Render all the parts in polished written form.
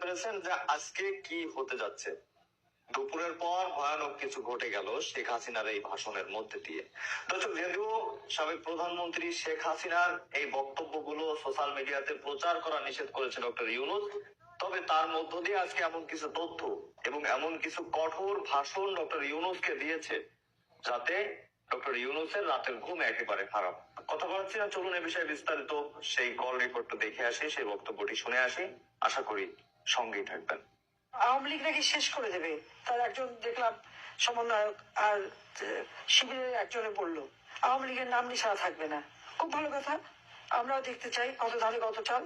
পেরেছেন যে আজকে কি হতে যাচ্ছে। দুপুরের পর ভয়ানক কিছু ঘটে গেল শেখ হাসিনার এই ভাষণের মধ্যে দিয়ে। দর্শক, যেহেতু সাবেক প্রধানমন্ত্রী শেখ হাসিনার এই বক্তব্যগুলো সোশ্যাল মিডিয়াতে প্রচার করা নিষেধ করেছে ডক্টর ইউনূস, তবে তার মধ্য দিয়ে আজকে এমন কিছু তথ্য এবং এমন কিছু কঠোর ভাষণ ডক্টর ইউনূসকে দিয়েছে যাতে ডক্টর ইউনূসের রাতের ঘুম একেবারে খারাপ। কথা বলাচ্ছি না, চলুন এ বিষয়ে বিস্তারিত সেই কল রেকর্ডটা দেখে আসি, সেই বক্তব্যটি শুনে আসি। আশা করি সঙ্গেই থাকবেন। আওয়ামী লীগ নাকি শেষ করে দেবে, তার একজন দেখলাম সমন্বয়ক আর শিবিরের একজনে বললো আওয়ামী লীগের নাম নিশানা থাকবে না। খুব ভালো কথা, আমরাও দেখতে চাই কত ধানে কত চাল।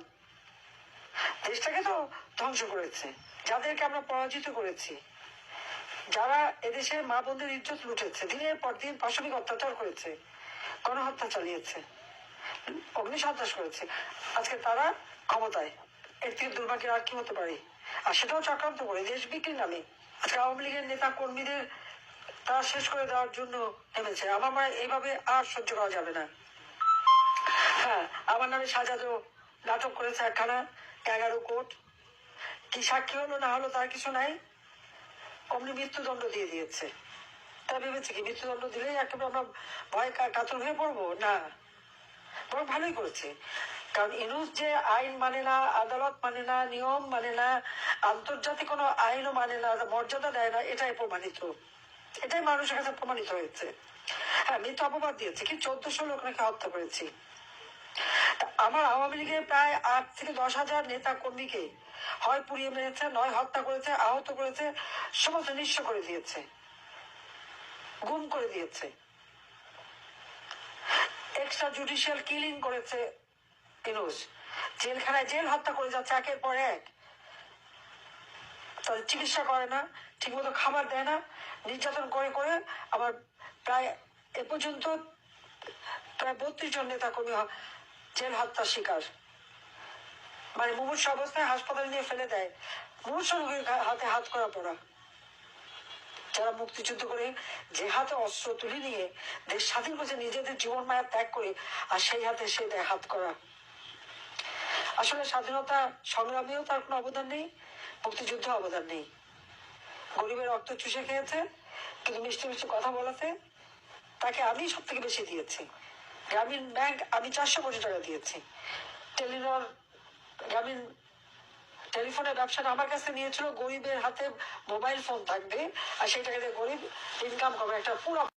দেশটাকে তো ধ্বংস করেছে, যাদেরকে আমরা পরাজিত করেছি, যারা এদেশের মা বোনদের ইজ্জত লুটেছে, দিনের পর দিন পাশবিক অত্যাচার করেছে, গণহত্যা চালিয়েছে, অগ্নি সন্ত্রাস করেছে, আজকে তারা ক্ষমতায়। এর থেকে দুর্ভাগ্যের আর কি হতে পারে? আর সেটাও চক্রান্ত করে দেশ বিক্রির নামে আজকে আওয়ামী লীগের নেতা কর্মীদের তারা শেষ করে দেওয়ার জন্য নেমেছে। আমার মনে হয় এইভাবে আর সহ্য করা যাবে না। হ্যাঁ, আমার নামে সাজাদো নাটক করেছে একখানা, 11 কোট, কি সাক্ষী হলো না হলো তার কিছু নাই, অমনি মৃত্যুদণ্ড দিয়ে দিয়েছে। তা ভেবেছে কি মৃত্যুদণ্ড দিলেই একেবারে আমরা ভয় কাতর হয়ে পড়বো? না, বরং ভালোই করেছে। কারণ ইউনূস যে আইন মানে না, আদালত মানে না, নিয়ম মানে না, আন্তর্জাতিক কোনো আইনও মানে না, মর্যাদা দেয় না, এটাই প্রমাণিত, এটাই মানুষের কাছে প্রমাণিত হয়েছে। হ্যাঁ, মিথ্যা অপবাদ দিয়েছে কি 1400 লোক নাকি হত্যা করেছি। আমার আওয়ামী লীগের প্রায় 8 থেকে 10,000 নেতা কর্মীকে হয় পুড়িয়ে মেরেছে, নয় হত্যা করেছে, আহত করেছে, সমস্ত নিঃস্ব করে দিয়েছে, গুম করে দিয়েছে, এক্সট্রা জুডিশিয়াল কিলিং করেছে ইউনূস। জেলখানায় জেল হত্যা করে যাচ্ছে একের পর এক, তাদের চিকিৎসা করে না, ঠিকমতো খাবার দেয় না, নির্যাতন করে করে আবার প্রায় এ পর্যন্ত প্রায় 32 জন নেতা কর্মী জেল হত্যার শিকার। মানে মুমূর্ষু অবস্থায় হাসপাতালে নিয়ে ফেলে দেয়, মুমূর্ষু রোগীর হাতে হাত করা পড়া। যারা মুক্তিযুদ্ধ করে যে হাতে অস্ত্র তুলে নিয়ে দেশ স্বাধীন করেছে, নিজেদের জীবন মায়া ত্যাগ করে, আর সেই হাতে সে দেয় হাত করা। আসলে স্বাধীনতা সংগ্রামেও তার কোনো অবদান নেই, মুক্তিযুদ্ধে অবদান নেই। গরিবের রক্ত চুষে খেয়েছে, কিন্তু মিষ্টি মিষ্টি কথা বলাতে তাকে আমি সব থেকে বেশি দিয়েছি। গ্রামীণ ব্যাংক আমি 400 কোটি টাকা দিয়েছি। টেলিনর গ্রামীণ টেলিফোনের ব্যবসাটা আমার কাছে নিয়েছিল, গরিবের হাতে মোবাইল ফোন থাকবে আর সেই টাকা দিয়ে গরিব ইনকাম করবে, একটা পুরো